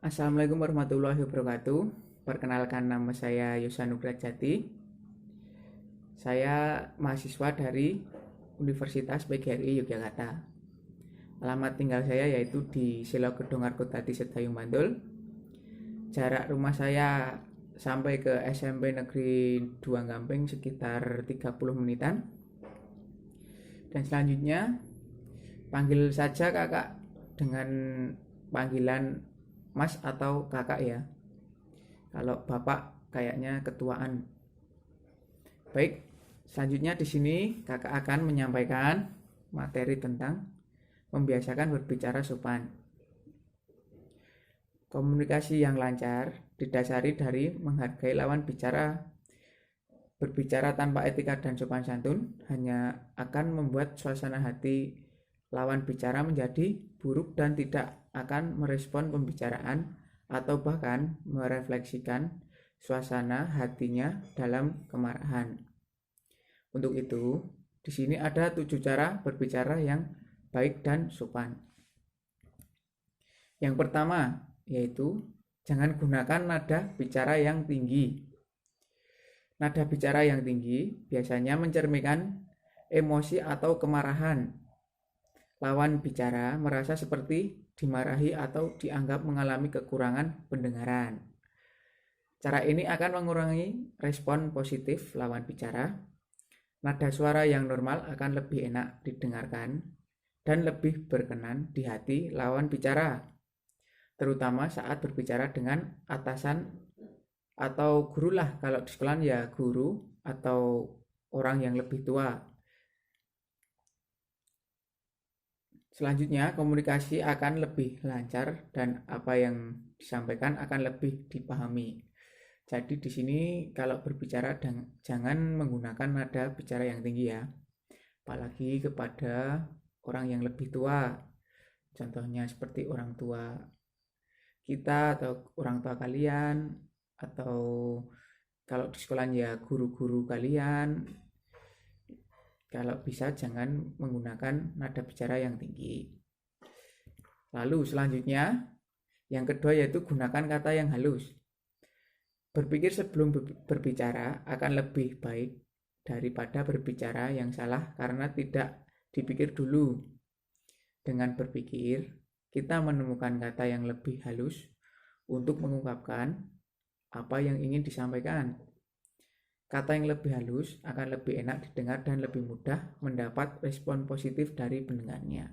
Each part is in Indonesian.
Assalamualaikum warahmatullahi wabarakatuh. Perkenalkan, nama saya Yosanugra Jati. Saya mahasiswa dari Universitas PGRI Yogyakarta. Alamat tinggal saya yaitu di Selo Gedong Argotadi Sedayung Bantul. Jarak rumah saya sampai ke SMP Negeri 2 Gamping sekitar 30 menitan. Dan selanjutnya panggil saja kakak dengan panggilan Mas atau kakak ya. Kalau bapak kayaknya ketuaan. Baik, selanjutnya di sini kakak akan menyampaikan materi tentang membiasakan berbicara sopan. Komunikasi yang lancar didasari dari menghargai lawan bicara. Berbicara tanpa etika dan sopan santun hanya akan membuat suasana hati lawan bicara menjadi buruk dan tidak akan merespon pembicaraan atau bahkan merefleksikan suasana hatinya dalam kemarahan. Untuk itu, di sini ada 7 cara berbicara yang baik dan sopan. Yang pertama yaitu jangan gunakan nada bicara yang tinggi. Nada bicara yang tinggi biasanya mencerminkan emosi atau kemarahan. Lawan bicara merasa seperti dimarahi atau dianggap mengalami kekurangan pendengaran. Cara ini akan mengurangi respon positif lawan bicara. Nada suara yang normal akan lebih enak didengarkan dan lebih berkenan di hati lawan bicara, terutama saat berbicara dengan atasan atau guru lah. Kalau di sekolah ya guru atau orang yang lebih tua. Selanjutnya, komunikasi akan lebih lancar dan apa yang disampaikan akan lebih dipahami. Jadi di sini kalau berbicara jangan menggunakan nada bicara yang tinggi ya. Apalagi kepada orang yang lebih tua. Contohnya seperti orang tua kita atau orang tua kalian, atau kalau di sekolah ya guru-guru kalian. Kalau bisa jangan menggunakan nada bicara yang tinggi. Lalu selanjutnya, yang kedua yaitu gunakan kata yang halus. Berpikir sebelum berbicara akan lebih baik daripada berbicara yang salah karena tidak dipikir dulu. Dengan berpikir, kita menemukan kata yang lebih halus untuk mengungkapkan apa yang ingin disampaikan. Kata yang lebih halus akan lebih enak didengar dan lebih mudah mendapat respon positif dari pendengarnya.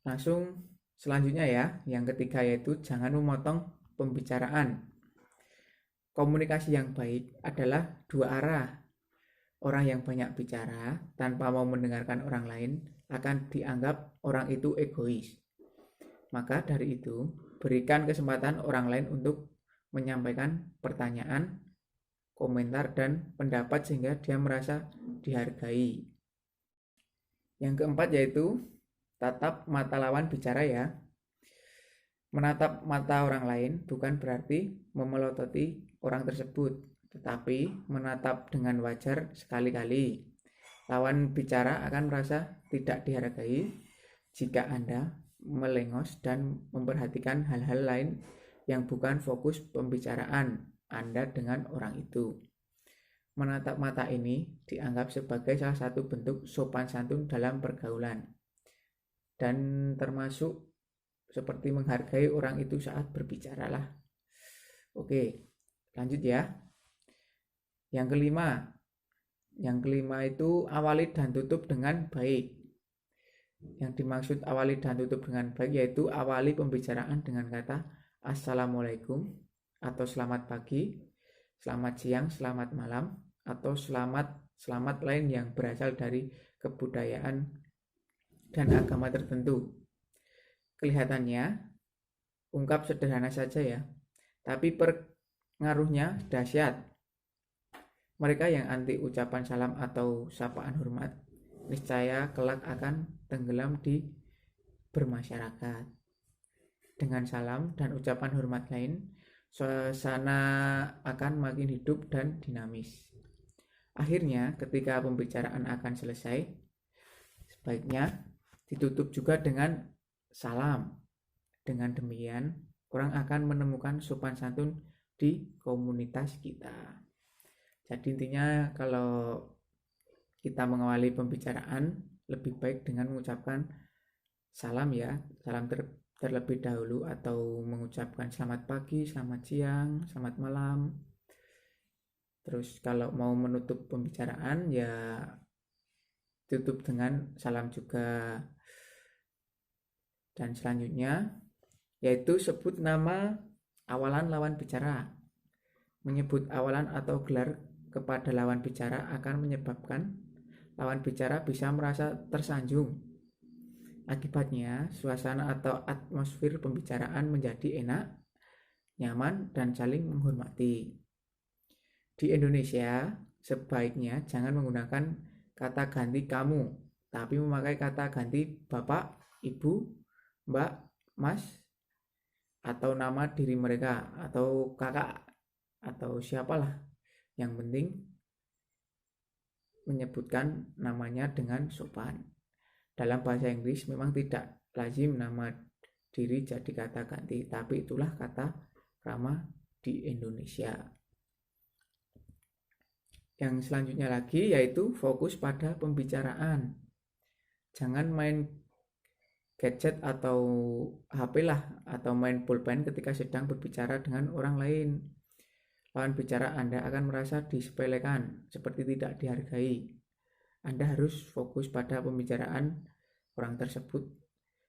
Langsung selanjutnya ya, yang ketiga yaitu jangan memotong pembicaraan. Komunikasi yang baik adalah dua arah. Orang yang banyak bicara tanpa mau mendengarkan orang lain akan dianggap orang itu egois. Maka dari itu, berikan kesempatan orang lain untuk menyampaikan pertanyaan, komentar, dan pendapat sehingga dia merasa dihargai. Yang keempat yaitu tatap mata lawan bicara ya. Menatap mata orang lain bukan berarti memelototi orang tersebut, tetapi menatap dengan wajar sekali-kali. Lawan bicara akan merasa tidak dihargai jika Anda melengos dan memperhatikan hal-hal lain yang bukan fokus pembicaraan Anda dengan orang itu. Menatap mata ini dianggap sebagai salah satu bentuk sopan santun dalam pergaulan dan termasuk seperti menghargai orang itu saat berbicara lah. Oke, lanjut ya. Yang kelima itu awali dan tutup dengan baik. Yang dimaksud awali dan tutup dengan baik yaitu awali pembicaraan dengan kata Assalamualaikum atau selamat pagi, selamat siang, selamat malam, atau selamat lain yang berasal dari kebudayaan dan agama tertentu. Kelihatannya ungkap sederhana saja ya, tapi pengaruhnya dahsyat. Mereka yang anti ucapan salam atau sapaan hormat niscaya kelak akan tenggelam di bermasyarakat. Dengan salam dan ucapan hormat lain, suasana akan makin hidup dan dinamis. Akhirnya, ketika pembicaraan akan selesai, sebaiknya ditutup juga dengan salam Dengan demikian, orang akan menemukan sopan santun di komunitas kita. Jadi intinya kalau kita mengawali pembicaraan, lebih baik dengan mengucapkan salam ya, salam terlebih dahulu, atau mengucapkan selamat pagi, selamat siang, selamat malam. Terus kalau mau menutup pembicaraan ya tutup dengan salam juga. Dan selanjutnya yaitu sebut nama awalan lawan bicara. Menyebut awalan atau gelar kepada lawan bicara akan menyebabkan lawan bicara bisa merasa tersanjung. Akibatnya, suasana atau atmosfer pembicaraan menjadi enak, nyaman, dan saling menghormati. Di Indonesia, sebaiknya jangan menggunakan kata ganti kamu, tapi memakai kata ganti bapak, ibu, mbak, mas, atau nama diri mereka, atau kakak, atau siapalah. Yang penting menyebutkan namanya dengan sopan. Dalam bahasa Inggris memang tidak lazim nama diri jadi kata ganti, tapi itulah kata krama di Indonesia. Yang selanjutnya lagi yaitu fokus pada pembicaraan. Jangan main gadget atau HP lah, atau main pulpen ketika sedang berbicara dengan orang lain. Lawan bicara Anda akan merasa disepelekan, seperti tidak dihargai. Anda harus fokus pada pembicaraan orang tersebut.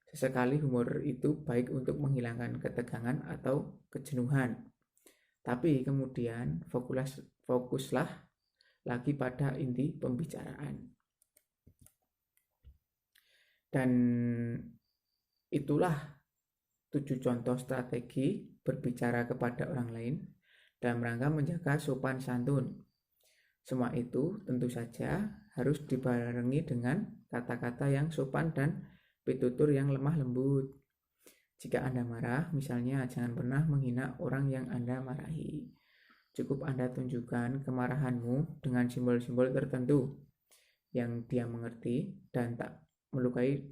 Sesekali humor itu baik untuk menghilangkan ketegangan atau kejenuhan. Tapi kemudian fokuslah lagi pada inti pembicaraan. Dan itulah 7 contoh strategi berbicara kepada orang lain dalam rangka menjaga sopan santun. Semua itu tentu saja harus dibarengi dengan kata-kata yang sopan dan pitutur yang lemah lembut. Jika Anda marah, misalnya, jangan pernah menghina orang yang Anda marahi. Cukup Anda tunjukkan kemarahanmu dengan simbol-simbol tertentu yang dia mengerti dan tak melukai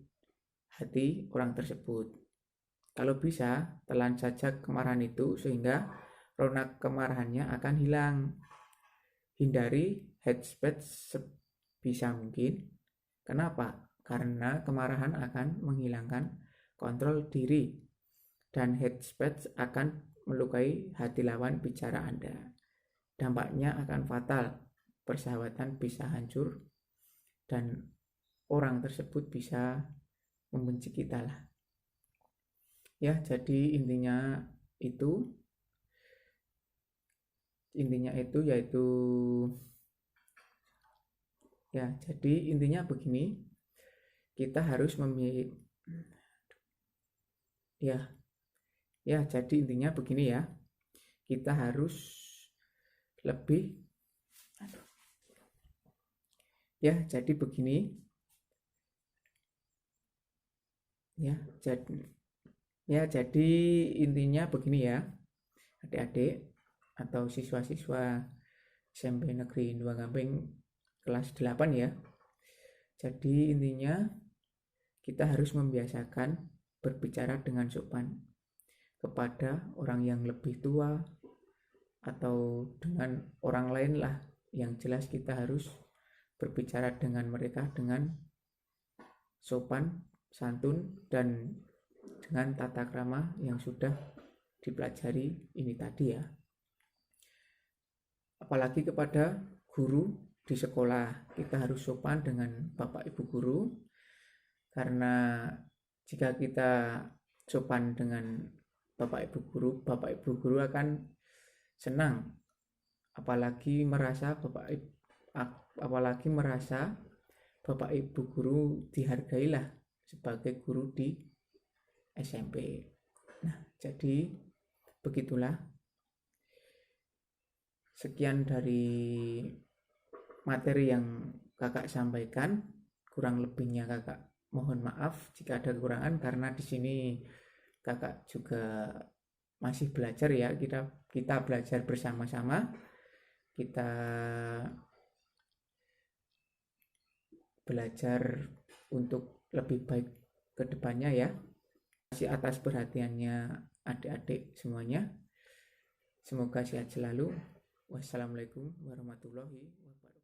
hati orang tersebut. Kalau bisa, telan saja kemarahan itu sehingga ronak kemarahannya akan hilang. Hindari hate speech sebisa mungkin. Kenapa? Karena kemarahan akan menghilangkan kontrol diri dan hate speech akan melukai hati lawan bicara Anda. Dampaknya akan fatal. Persahabatan bisa hancur dan orang tersebut bisa membenci kita lah. Ya, jadi intinya itu yaitu ya, jadi intinya begini, kita harus jadi intinya begini ya, kita harus lebih jadi begini jadi intinya begini ya, adik-adik atau siswa-siswa SMP Negeri 2 Gamping kelas 8 ya. Jadi intinya kita harus membiasakan berbicara dengan sopan kepada orang yang lebih tua atau dengan orang lain lah. Yang jelas kita harus berbicara dengan mereka dengan sopan, santun, dan dengan tata krama yang sudah dipelajari ini tadi ya. Apalagi kepada guru di sekolah, kita harus sopan dengan Bapak Ibu guru, karena jika kita sopan dengan Bapak Ibu guru akan senang, apalagi merasa Bapak Ibu guru dihargailah sebagai guru di SMP. Nah, jadi begitulah. Sekian dari materi yang kakak sampaikan. Kurang lebihnya kakak mohon maaf jika ada kekurangan, karena di sini kakak juga masih belajar ya. Kita belajar bersama-sama. Kita belajar untuk lebih baik ke depannya ya. kasih atas perhatiannya adik-adik semuanya. Semoga sehat selalu. Wassalamualaikum warahmatullahi wabarakatuh.